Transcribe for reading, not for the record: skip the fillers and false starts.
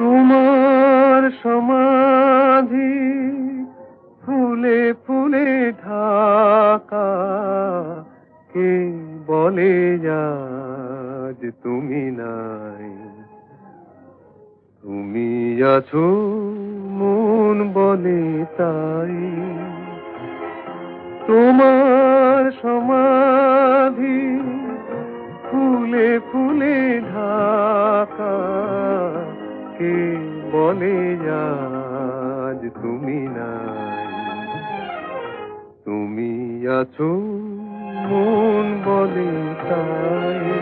তোমার সমাধি ফুলে ফুলে ঢাকা, কে বলে আজ তুমি নাই। তুমি আছো মন বলে তাই। তোমার সমাধি ফুলে ফুলে ঢাকা, কে বলে আজ তুমি নাই। তুমি আছো মন বলে তাই।